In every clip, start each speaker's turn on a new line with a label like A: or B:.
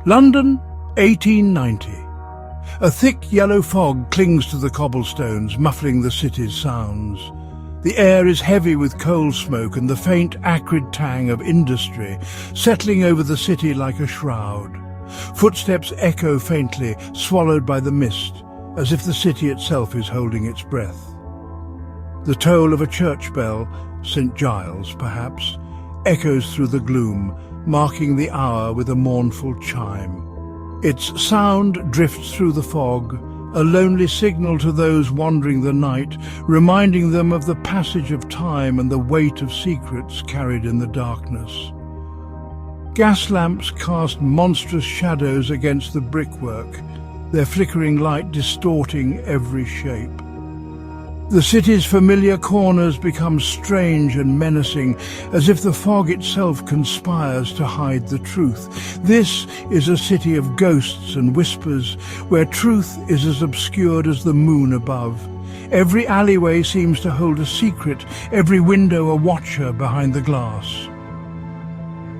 A: London, 1890. A thick yellow fog clings to the cobblestones, muffling the city's sounds. The air is heavy with coal smoke and the faint, acrid tang of industry settling over the city like a shroud. Footsteps echo faintly, swallowed by the mist, as if the city itself is holding its breath. The toll of a church bell, St. Giles perhaps, echoes through the gloom, marking the hour with a mournful chime. Its sound drifts through the fog, a lonely signal to those wandering the night, reminding them of the passage of time and the weight of secrets carried in the darkness. Gas lamps cast monstrous shadows against the brickwork, their flickering light distorting every shape. The city's familiar corners become strange and menacing, as if the fog itself conspires to hide the truth. This is a city of ghosts and whispers, where truth is as obscured as the moon above. Every alleyway seems to hold a secret, every window a watcher behind the glass.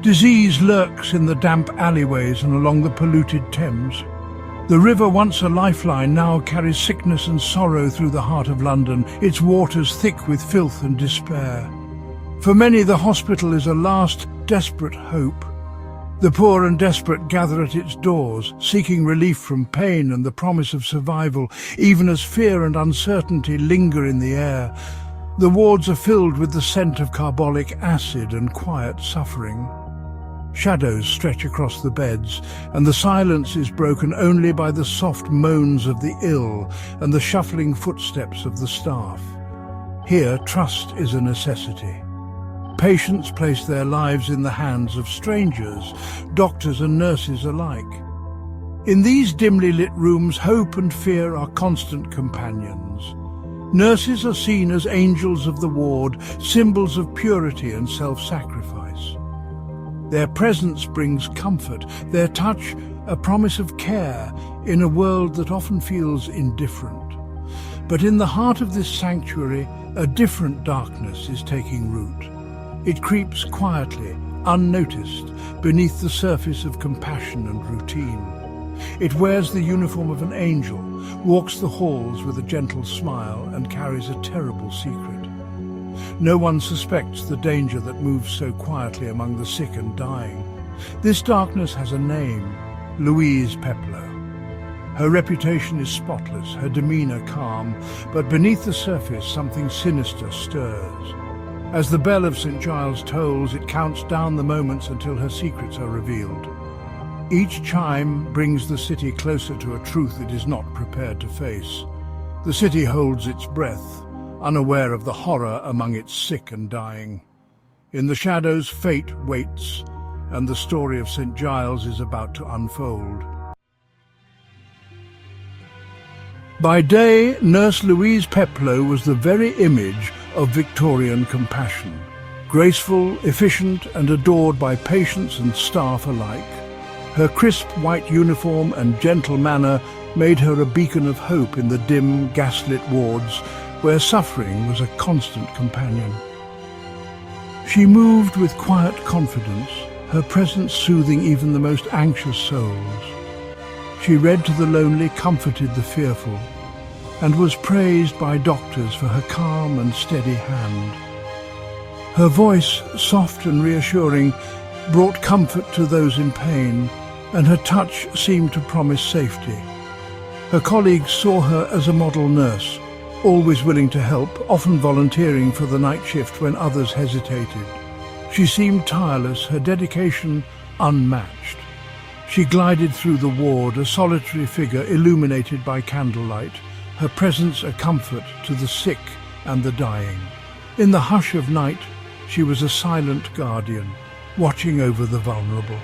A: Disease lurks in the damp alleyways and along the polluted Thames. The river, once a lifeline, now carries sickness and sorrow through the heart of London, its waters thick with filth and despair. For many, the hospital is a last, desperate hope. The poor and desperate gather at its doors, seeking relief from pain and the promise of survival, even as fear and uncertainty linger in the air. The wards are filled with the scent of carbolic acid and quiet suffering. Shadows stretch across the beds, and the silence is broken only by the soft moans of the ill and the shuffling footsteps of the staff. Here, trust is a necessity. Patients place their lives in the hands of strangers, doctors and nurses alike. In these dimly lit rooms, hope and fear are constant companions. Nurses are seen as angels of the ward, symbols of purity and self-sacrifice. Their presence brings comfort, their touch a promise of care in a world that often feels indifferent. But in the heart of this sanctuary, a different darkness is taking root. It creeps quietly, unnoticed, beneath the surface of compassion and routine. It wears the uniform of an angel, walks the halls with a gentle smile, and carries a terrible secret. No one suspects the danger that moves so quietly among the sick and dying. This darkness has a name, Louise Peploe. Her reputation is spotless, her demeanor calm, but beneath the surface something sinister stirs. As the bell of St. Giles tolls, it counts down the moments until her secrets are revealed. Each chime brings the city closer to a truth it is not prepared to face. The city holds its breath, unaware of the horror among its sick and dying. In the shadows, fate waits, and the story of St. Giles is about to unfold. By day, Nurse Louise Peploe was the very image of Victorian compassion. Graceful, efficient, and adored by patients and staff alike. Her crisp white uniform and gentle manner made her a beacon of hope in the dim, gaslit wards, where suffering was a constant companion. She moved with quiet confidence, her presence soothing even the most anxious souls. She read to the lonely, comforted the fearful, and was praised by doctors for her calm and steady hand. Her voice, soft and reassuring, brought comfort to those in pain, and her touch seemed to promise safety. Her colleagues saw her as a model nurse, always willing to help, often volunteering for the night shift when others hesitated. She seemed tireless, her dedication unmatched. She glided through the ward, a solitary figure illuminated by candlelight, her presence a comfort to the sick and the dying. In the hush of night, she was a silent guardian, watching over the vulnerable.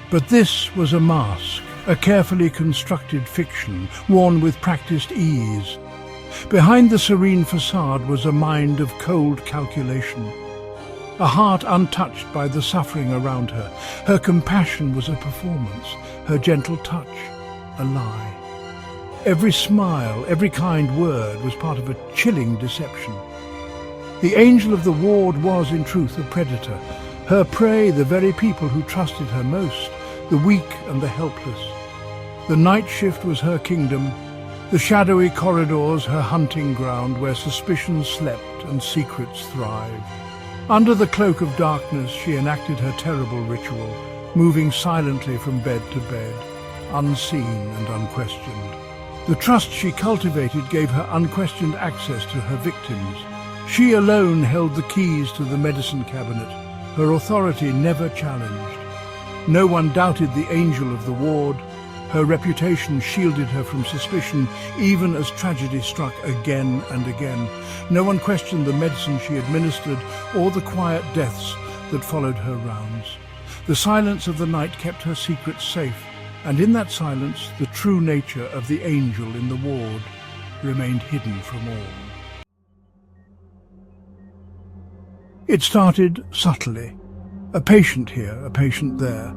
A: But this was a mask, a carefully constructed fiction, worn with practiced ease. Behind the serene facade was a mind of cold calculation, a heart untouched by the suffering around her. Her compassion was a performance, her gentle touch a lie. Every smile, every kind word was part of a chilling deception. The angel of the ward was, in truth, a predator. Her prey, the very people who trusted her most, the weak and the helpless. The night shift was her kingdom, the shadowy corridors her hunting ground where suspicion slept and secrets thrived. Under the cloak of darkness she enacted her terrible ritual, moving silently from bed to bed, unseen and unquestioned. The trust she cultivated gave her unquestioned access to her victims. She alone held the keys to the medicine cabinet, her authority never challenged. No one doubted the angel of the ward. Her reputation shielded her from suspicion, even as tragedy struck again and again. No one questioned the medicine she administered or the quiet deaths that followed her rounds. The silence of the night kept her secrets safe, and in that silence the true nature of the angel in the ward remained hidden from all. It started subtly. A patient here, a patient there.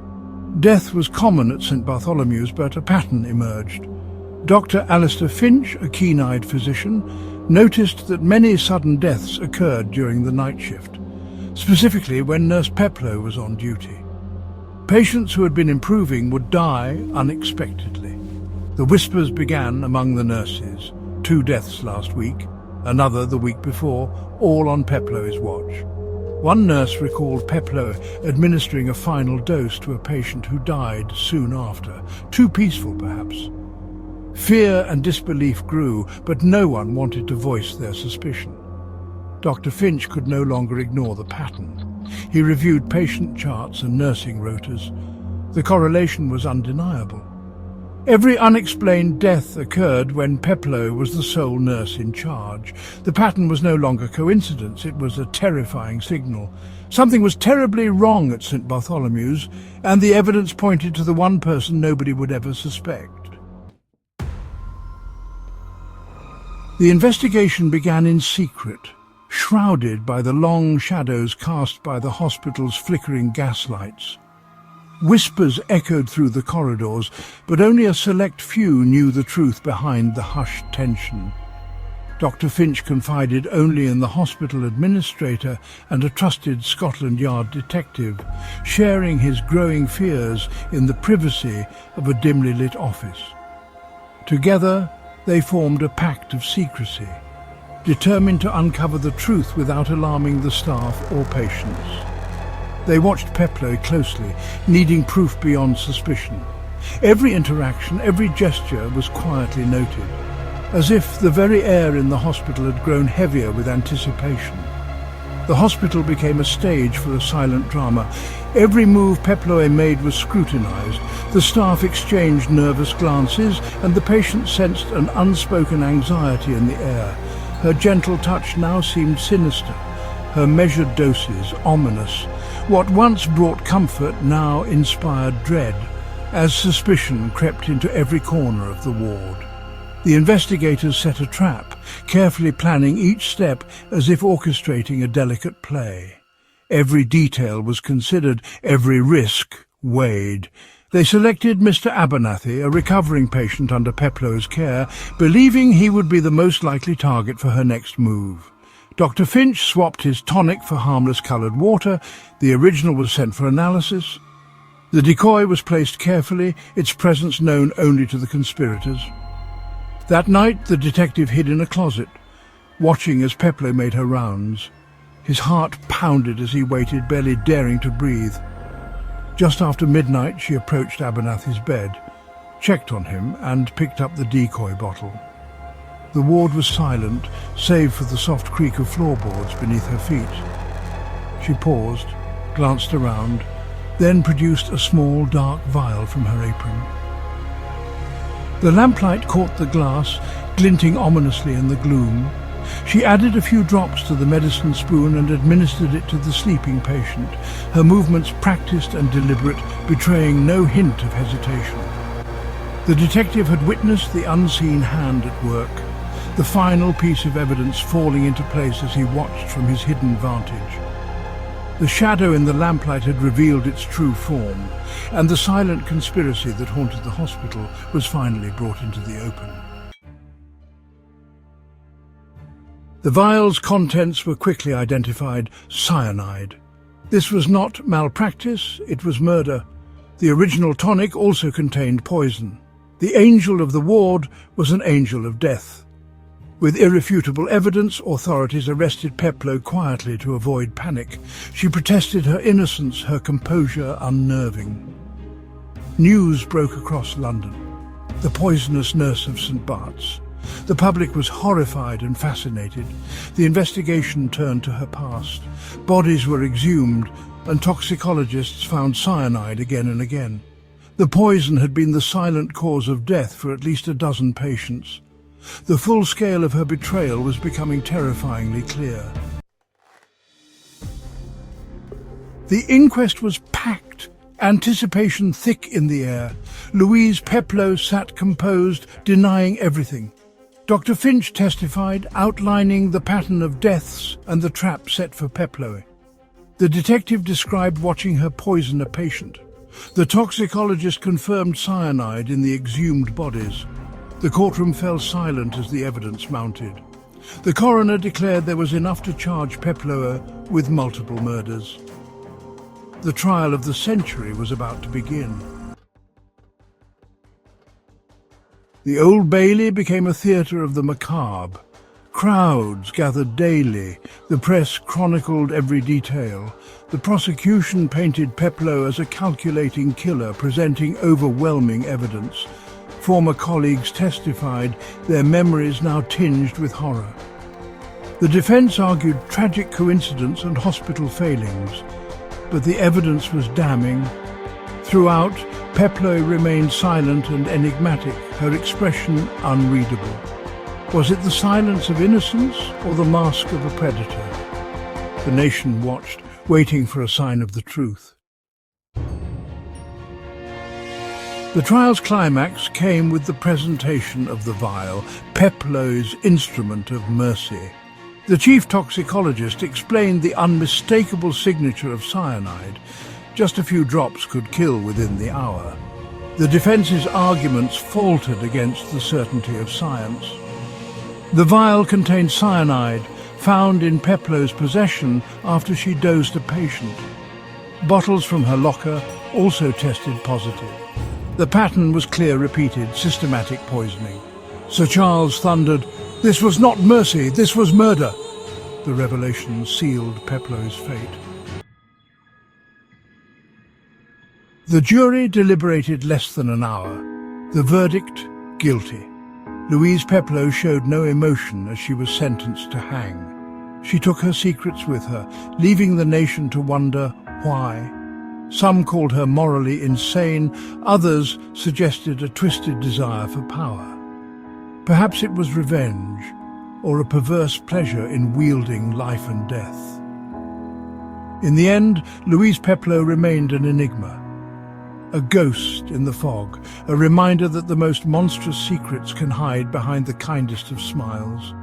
A: Death was common at St. Bartholomew's, but a pattern emerged. Dr. Alistair Finch, a keen-eyed physician, noticed that many sudden deaths occurred during the night shift, specifically when Nurse Peploe was on duty. Patients who had been improving would die unexpectedly. The whispers began among the nurses. 2 deaths last week, another the week before, all on Peploe's watch. One nurse recalled Peploe administering a final dose to a patient who died soon after, too peaceful perhaps. Fear and disbelief grew, but no one wanted to voice their suspicion. Dr. Finch could no longer ignore the pattern. He reviewed patient charts and nursing rotas. The correlation was undeniable. Every unexplained death occurred when Peploe was the sole nurse in charge. The pattern was no longer coincidence, it was a terrifying signal. Something was terribly wrong at St. Bartholomew's, and the evidence pointed to the one person nobody would ever suspect. The investigation began in secret, shrouded by the long shadows cast by the hospital's flickering gaslights. Whispers echoed through the corridors, but only a select few knew the truth behind the hushed tension. Dr. Finch confided only in the hospital administrator and a trusted Scotland Yard detective, sharing his growing fears in the privacy of a dimly lit office. Together, they formed a pact of secrecy, determined to uncover the truth without alarming the staff or patients. They watched Peploe closely, needing proof beyond suspicion. Every interaction, every gesture was quietly noted, as if the very air in the hospital had grown heavier with anticipation. The hospital became a stage for a silent drama. Every move Peploe made was scrutinized. The staff exchanged nervous glances, and the patient sensed an unspoken anxiety in the air. Her gentle touch now seemed sinister, her measured doses ominous. What once brought comfort now inspired dread, as suspicion crept into every corner of the ward. The investigators set a trap, carefully planning each step as if orchestrating a delicate play. Every detail was considered, every risk weighed. They selected Mr. Abernathy, a recovering patient under Peploe's care, believing he would be the most likely target for her next move. Dr. Finch swapped his tonic for harmless coloured water. The original was sent for analysis. The decoy was placed carefully, its presence known only to the conspirators. That night the detective hid in a closet, watching as Peploe made her rounds. His heart pounded as he waited, barely daring to breathe. Just after midnight she approached Abernathy's bed, checked on him and picked up the decoy bottle. The ward was silent, save for the soft creak of floorboards beneath her feet. She paused, glanced around, then produced a small dark vial from her apron. The lamplight caught the glass, glinting ominously in the gloom. She added a few drops to the medicine spoon and administered it to the sleeping patient, her movements practiced and deliberate, betraying no hint of hesitation. The detective had witnessed the unseen hand at work, the final piece of evidence falling into place as he watched from his hidden vantage. The shadow in the lamplight had revealed its true form, and the silent conspiracy that haunted the hospital was finally brought into the open. The vial's contents were quickly identified: cyanide. This was not malpractice, it was murder. The original tonic also contained poison. The angel of the ward was an angel of death. With irrefutable evidence, authorities arrested Peploe quietly to avoid panic. She protested her innocence, her composure unnerving. News broke across London. The poisonous nurse of St. Bart's. The public was horrified and fascinated. The investigation turned to her past. Bodies were exhumed, and toxicologists found cyanide again and again. The poison had been the silent cause of death for at least a dozen patients. The full scale of her betrayal was becoming terrifyingly clear. The inquest was packed, anticipation thick in the air. Louise Peploe sat composed, denying everything. Dr. Finch testified, outlining the pattern of deaths and the trap set for Peploe. The detective described watching her poison a patient. The toxicologist confirmed cyanide in the exhumed bodies. The courtroom fell silent as the evidence mounted. The coroner declared there was enough to charge Peploe with multiple murders. The trial of the century was about to begin. The Old Bailey became a theatre of the macabre. Crowds gathered daily. The press chronicled every detail. The prosecution painted Peploe as a calculating killer, presenting overwhelming evidence. Former colleagues testified, their memories now tinged with horror. The defense argued tragic coincidence and hospital failings, but the evidence was damning. Throughout, Peploe remained silent and enigmatic, her expression unreadable. Was it the silence of innocence or the mask of a predator? The nation watched, waiting for a sign of the truth. The trial's climax came with the presentation of the vial, Peploe's instrument of mercy. The chief toxicologist explained the unmistakable signature of cyanide. Just a few drops could kill within the hour. The defense's arguments faltered against the certainty of science. The vial contained cyanide, found in Peploe's possession after she dosed a patient. Bottles from her locker also tested positive. The pattern was clear, repeated, systematic poisoning. Sir Charles thundered, "This was not mercy, this was murder!" The revelation sealed Peploe's fate. The jury deliberated less than an hour. The verdict, guilty. Louise Peploe showed no emotion as she was sentenced to hang. She took her secrets with her, leaving the nation to wonder why. Some called her morally insane, others suggested a twisted desire for power. Perhaps it was revenge, or a perverse pleasure in wielding life and death. In the end, Louise Peploe remained an enigma. A ghost in the fog, a reminder that the most monstrous secrets can hide behind the kindest of smiles.